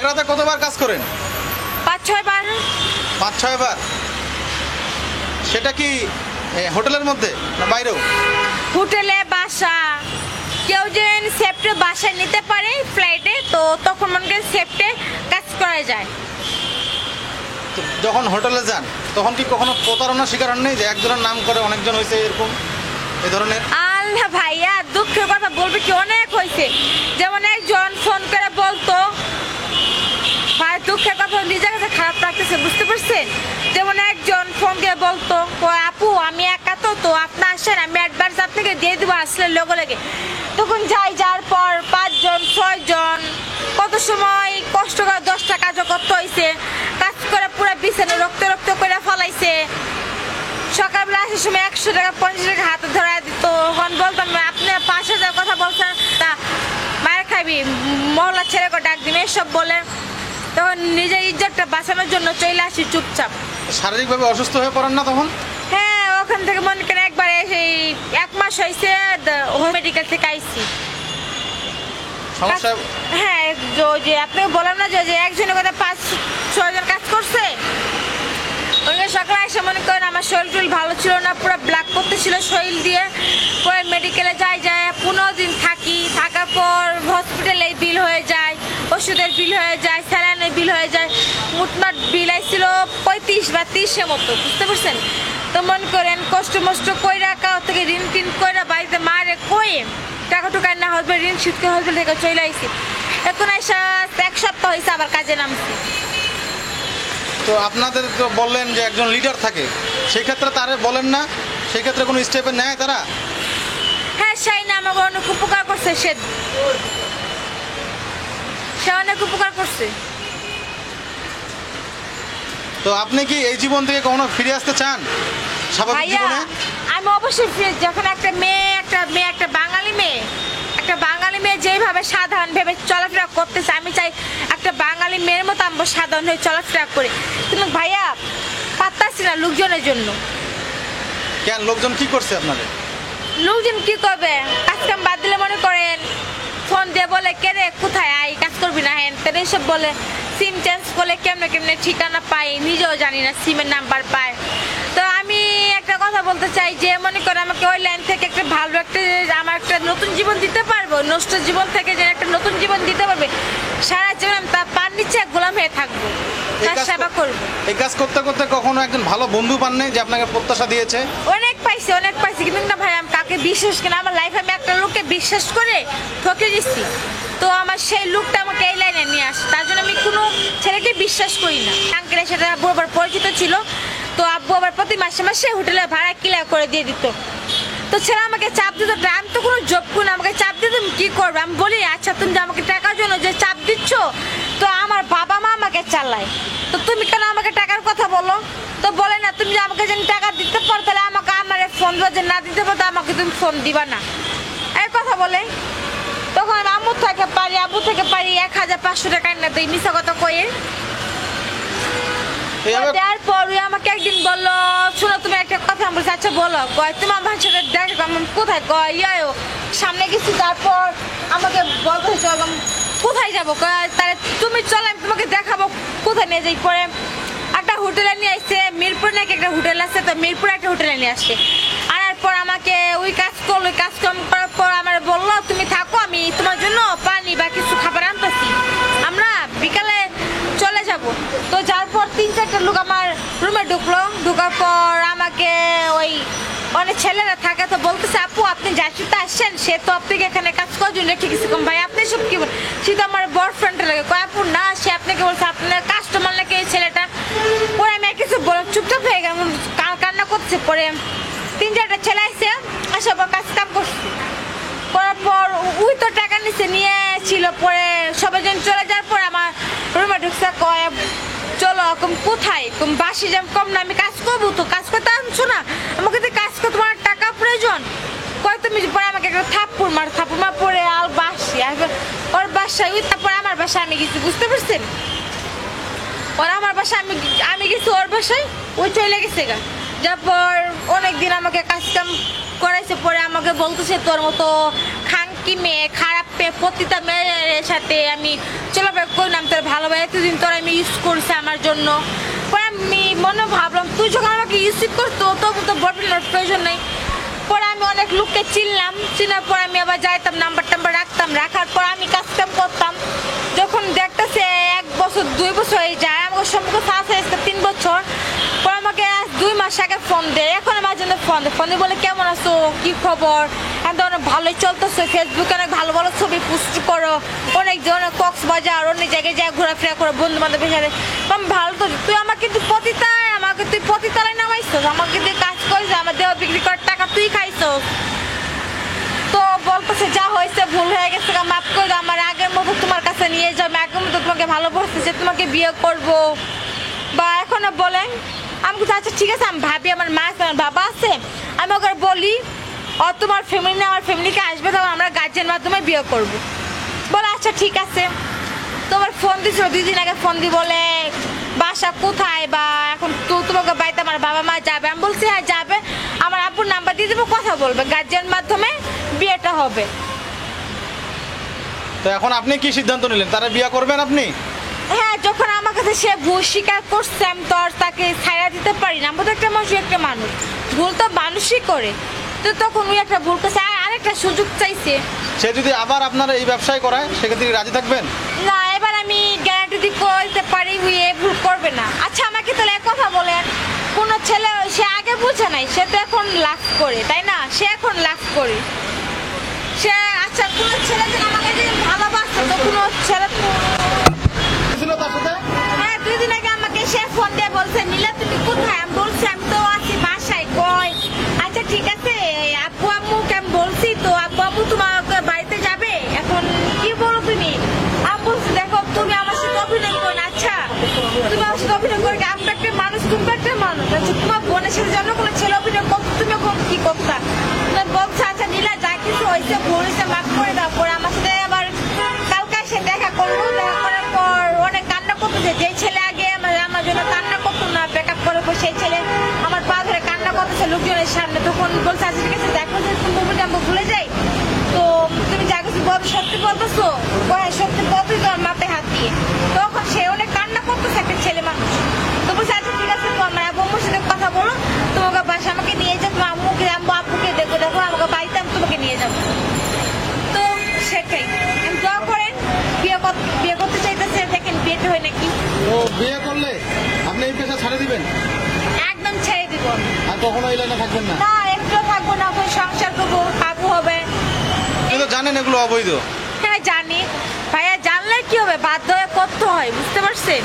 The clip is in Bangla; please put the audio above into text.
এক রাতে কতবার কাজ করেন? 5-6 বার। 5-6 বার। সেটা কি হোটেলের মধ্যে না বাইরেও? হোটেলে, বাসা, কেউ যেন সেফটে বাসায় নিতে পারে ফ্লাইটে, তো তখন মনে করেন সেফটে কাজ করা যায়। তো যখন হোটেলে যান তখন কি কখনো প্রতারণার শিকার হন নেই যে একজনের নাম করে অনেকজন হয়েছে এরকম এই ধরনের? আল্লাহ ভাইয়া, দুঃখের কথা বলবে কি, অনেক হয়েছে। যেমন একজন ফোন করে বলতো, ভাই দুঃখের কথা নিজের কাছে খারাপ লাগতেছে, বুঝতে পারছেন? যেমন একজন ফোন দিয়ে বলতো, ও আপু আমি একা তো আপনি আসেন, আমি অ্যাডভান্স আপনাকে দিয়ে দেবো আসলে লোগো লেগে। তখন যাওয়ার পর 5 জন 6 জন কত সময় কষ্ট করে 10টা কাজও করতে হয়েছে, কাজ করে পুরো বিছানে রক্ত করে ফলাইছে। সকালবেলা আসার সময় 100 টাকা 50 টাকা হাতে ধরা দিত। তখন বলতাম আপনি 5,000 কথা বলছেন, তা মায়ের খাবি, মহল্লা ছেড়ে ডাক দিন এসব বলে। তখন নিজের ইজ্জতটা বাঁচানোর জন্য চলে আসি চুপচাপ। শারীরিকভাবে অসুস্থ হয়ে পড়েন না তখন? হ্যাঁ, ওখান থেকে মনে করেন একবারে সেই 1 মাস হয়েছে মেডিকেল থেকে আইসি। সমস্যা? হ্যাঁ, যে আপনাকে বললাম না যে একজনের কথা 5-6 জন কাজ করছে। ওখানে সকালে এসে মনে করেন আমার শরীর ভালো ছিল না, পুরো ব্ল্যাক করতেছিল শরীর দিয়ে। পরে মেডিকেলে যায় 15 দিন থাকি, থাকার পর হসপিটালে বিল হয়ে যায়, ওষুধের বিল হয়ে যায়, স্যালাইনের বিল হয়ে যায়। মোটমাট বিল আসছিল 35 বা 30-এর মতো, বুঝতে পারছেন? তো মনে করেন কষ্ট মষ্ট কইরা কাউ থেকে ঋণ টিন কইরা বাড়িতে মারে কয়ে টাকা টুকায় না হসবে, ঋণ শোধ করে হসপিটাল থেকে চলে আইসি। এখন এসে 1 সপ্তাহ হয়েছে আবার কাজে নামছি। তো আপনাদের তো বললেন যে একজন লিডার থাকে, সেই ক্ষেত্রে তারা বলেন না, সেই ক্ষেত্রে কোনো স্টেপে নেয় তারা? হ্যাঁ, সেই না আমাকে অনেক উপকার করছে, সে অনেক উপকার করছে। তো আপনি কি এই জীবন থেকে কখনো ফিরে আসতে চান স্বাভাবিক ভাইয়া, জীবনে? আমি অবশ্যই যখন একটা বাঙালি মেয়ে যেভাবে সাধারণ ভেবে চলাফেরা করতেছে, আমি চাই একটা বাঙালি মেয়ের মতো আমি সাধারণ হয়ে চলাফেরা করি। কিন্তু ভাইয়া পারতাছি না লোকজনের জন্য। কেন, লোকজন কি করছে আপনাদের? লোকজন কি করবে, কাজ কাম বাদ দিলে মনে করেন ফোন দিয়ে বলে কে রে কোথায় আই, কাজ করবি না, হ্যান তেন এসব বলে। সিম চেঞ্জ করলে কেমনে ঠিকানা পাই নিজেও জানি না, সিমের নাম্বার পায়। তো আমি একটা কথা বলতে চাই যে মনে করে আমাকে ওই লাইন থেকে একটা ভালো আমার একটা নতুন জীবন দিতে পারবো, নষ্ট জীবন থেকে যে একটা নতুন জীবন দিতে পারবে, সারা জীবন আমি তার পার নিচে গোলাম হয়ে থাকবো, তার সেবা করবো। এই কাজ করতে করতে কখনো একজন ভালো বন্ধু পান নাই যে আপনাকে প্রত্যাশা দিয়েছে? অনেক পাইছি কিন্তু না ভাই, আমি কাকে বিশ্বাস করি না। আমার লাইফে আমি একটা লোককে বিশ্বাস করে ঠকে দিচ্ছি, তো আমার সেই লোকটা আমাকে এই লাইনে নিয়ে আসে, তার জন্য আমি কোনো ছেলেকে বিশ্বাস করি না। আঙ্কেলের সাথে আব্বু আবার পরিচিত ছিল, তো আব্বু আবার প্রতি মাসে হোটেলে ভাড়া ক্লিয়ার করে দিয়ে দিত। তো ছেলে আমাকে চাপ দিত, আমি তো কোনো জব করি না, আমাকে চাপ দিত, তুমি কী করবে? আমি বলি আচ্ছা তুমি যে আমাকে টাকার জন্য যে চাপ দিচ্ছ, তো আমার বাবা মা আমাকে চালায়, তো তুমি কেন আমাকে টাকার কথা বলো? তো বলে না, তুমি যে আমাকে যেন টাকা দিতে পারো তাহলে আমাকে আমার ফোন যে না দিতে পারো তো আমাকে তুমি ফোন দিবা না, এই কথা বলে। তখন আব্বু থেকে পারি 1,500 টাকা না দিই, মিশা কথা কয়ে। দেওয়ার পর আমাকে একদিন বললো, শোনো তুমি একটা কথা বলছি, আচ্ছা বলো। কয় তুমি আমার সাথে দেখো কোথায়? কয় ইয়াও সামনে গেছি। তারপর আমাকে বলতে কোথায় যাবো? তাহলে তুমি চলো আমি তোমাকে দেখাবো কোথায় নিয়ে যাই। পরে একটা হোটেলে নিয়ে আসছে, মিরপুর নাকি একটা হোটেল আছে, তো মিরপুর একটা হোটেলে নিয়ে আসছে। আনার পর আমাকে ওই কাজ কাম করার পর আমার বললো তুমি থাকো, আমি তোমার জন্য পানি বা কিছু খাবার আনতেছি, আমরা বিকালে চলে যাব। তো যার পর 3-4টা লোক আমার রুমে ঢুকার পর আমাকে ওই অনেক ছেলেরা থাকে, তো বলতেছে আপু আপনি যার সাথে আসছেন সে তো আপনাকে এখানে কাজ করার জন্য ঠিক আছে। ভাই আপনি সব কি বলেন? সে তো আমার বয়ফ্রেন্ডের লাগে। কয় আপু না, সে আপনাকে বলছে আপনার কাস্টমার নাকি এই ছেলেটা। পরে আমি আর কিছু চুপচাপ হয়ে গেলাম, কান্না করছে। পরে 3-4টা ছেলে আসছে, আসব কাজ কাম করছে। করার পর ওই তো টাকা নিয়ে ছিল। পরে সবাই জন চলে যাওয়ার পর আমার রুমে ঢুকছে, কয় চলো কোথায়, বাসি যাম কম না, আমি কাজ করবো, তো কাজ করতে আনছো না আমাকে, তো কাজ করতে তোমার টাকা প্রয়োজন। কয় তুমি পরে আমাকে একটা থাপ্পড় মার পরে আর বাসি ওর বাসায়, ওই তারপরে আমার বাসায় আমি গেছি, বুঝতে পারছেন? ওর আমার বাসায় আমি গেছি, ওর বাসায় ওই চলে গেছে গা। তারপর অনেকদিন আমাকে কাজ কাম করাইছে। পরে আমাকে বলতেছে তোর মতো খানকি মেয়ে, খারাপ মেয়ে, প্রতিটা মেয়ের সাথে আমি চলাফেরা করলাম, তোর ভালোভাবে এতদিন তোর আমি ইউজ করছি আমার জন্য। পরে আমি মনে ভাবলাম তুই যখন আমাকে ইউজ করতো তবু তো বয়ফ্রেন্ডের প্রয়োজন নেই। পরে আমি অনেক লোককে চিনলাম, চিনার পর আমি আবার যাইতাম, নাম্বার টাম্বার রাখতাম, রাখার পর আমি কাজ কাম করতাম। যখন দেখতেছে 1 বছর 2 বছর হয়ে যায়, আমাকে সম্পর্ক আছে 3 বছর পর আমাকে 2 মাস আগে ফোন দেয়। এখন আমার জন্য ফোন দিয়ে বলে কেমন আছো, কি খবর, এখন অনেক ভালোই চলতেছে, ফেসবুকে অনেক ভালো ভালো ছবি পোস্ট করো, অনেক ধরনের কক্সবাজার অনেক জায়গায় যায় ঘোরাফেরা করো বন্ধু বান্ধবের সাথে। আমি ভালো তো, তুই আমাকে তুই পতিতায়, আমাকে তুই পতিতালায় নামাইছিস, আমাকে তুই কাজ করিস, আমার দেহ বিক্রি করার টাকা তুই খাইছিস। তো বলতেছে যা হয়েছে ভুল হয়ে গেছে, মাফ করে দাও, আমার আগের মতো তোমার কাছে নিয়ে যাও, আমি আগের মতো তোমাকে ভালোবাসছি যে তোমাকে বিয়ে করব। বা এখন বলেন আমি কিন্তু আচ্ছা ঠিক আছে, আমি ভাবি আমার মা আছে, আমার বাবা আছে, আমি ওকে বলি ও তোমার ফ্যামিলি না আমার ফ্যামিলিকে আসবে, তখন আমরা গার্জেন মাধ্যমে বিয়ে করব। বলে আচ্ছা ঠিক আছে। তোমার ফোন দিছিল 2 দিন আগে, ফোন দি বলে বাসা কোথায়, বা এখন তো তোমাকে বাড়িতে আমার বাবা মা যাবে। আমি বলছি হ্যাঁ যাবে, আমার আব্বুর নাম্বার দিয়ে দেবো, কথা বলবে, গার্জেন মাধ্যমে বিয়েটা হবে। তো এখন আপনি কি সিদ্ধান্ত নিলেন, তারা বিয়ে করবেন আপনি? হ্যাঁ, যখন আমার কাছে সে ভুল স্বীকার করছে আমি তো আর তাকে ছাড়া দিতে পারি না। আমরা তো একটা মানুষ, একটা মানুষ, ভুল তো মানুষই করে। তো তখন ওই একটা ভুল করছে, আরেকটা সুযোগ চাইছে। সে যদি আবার আপনারা এই ব্যবসায় করায় সেক্ষেত্রে কি রাজি থাকবেন? না, এবার আমি গ্যারান্টি দিয়ে করতে পারি হুয়ে ভুল করবে না। আচ্ছা আমাকে তাহলে এক কথা বলেন, কোনো ছেলে সে আগে বুঝে নাই, সে তো এখন লাভ করে, তাই না? সে এখন লাভ করে সে, আচ্ছা কোনো ছেলে যেন আমাকে যদি ভালোবাসতো তো কোনো ছেলে ছিল তার সাথে? হ্যাঁ, 2 দিন আগে আমাকে সে ফোন দিয়ে বলছে নীলা তুমি কোথায়, আমি বলছি আমি তো আছি বাসায়। কয় আচ্ছা ঠিক আছে, আব্বু আম্মুকে আমি বলছি তো আব্বু আম্মু তোমার বাড়িতে যাবে, এখন কি বলো তুমি? আমি বলছি দেখো তুমি আমার সাথে অভিনয় করো না, আচ্ছা তুমি আমার সাথে অভিনয় করে আমি একটা মানুষ, তুমি একটা মানুষ, আচ্ছা তোমার বোনের সাথে যেন কোনো ছেলে অভিনয় করতো তুমি এখন কি করতা? বলছে আচ্ছা নীলা যা কিছু হয়েছে ভুল হয়েছে মাফ করে দাও। পরে আমার সাথে আবার কালকে এসে দেখা করলো, দেখা করার পর অনেক কান্না করতেছে। যে ছেলে আগে আমার জন্য কান্না করতো না, ব্রেকআপ করার পর সেই ছেলে আমার পা ধরে কান্না করতেছে লোকজনের সামনে। তখন বলছে আচ্ছা ঠিক আছে দেখো যে তুমি আমরা ভুলে যাই, তো তুমি যা কিছু বল সত্যি বলতেছো, হ্যাঁ সত্যি বলতেই তোমার মাথায় হাত দিয়ে। তখন সে অনেক কান্না করতেছে একটা ছেলে মানুষ। তো বলছে আচ্ছা ঠিক আছে তোমার আব্বুর সাথে কথা বলো, তোমাকে বাসা আমাকে নিয়ে যাও, তোমার আম্মুকে আব্বুকে দেখো, দেখো আমাকে বাড়িতে আমি তোমাকে নিয়ে যাবো। তো সেটাই দোয়া করেন, বিয়ে করতে চাইতেছে, দেখেন বিয়েটা হয় নাকি। ও বিয়ে করলে আপনি এই পেশা ছেড়ে দিবেন? একদম ছেড়ে দিব আর কখনো এই লাইনে থাকবেন না? না, একটু থাকবো না, ওখানে সংসার করবো, কাবু হবে। আপনি তো জানেন এগুলো অবৈধ। হ্যাঁ জানি ভাইয়া, জানলে কি হবে, বাধ্য হয়ে করতে হয়, বুঝতে পারছেন?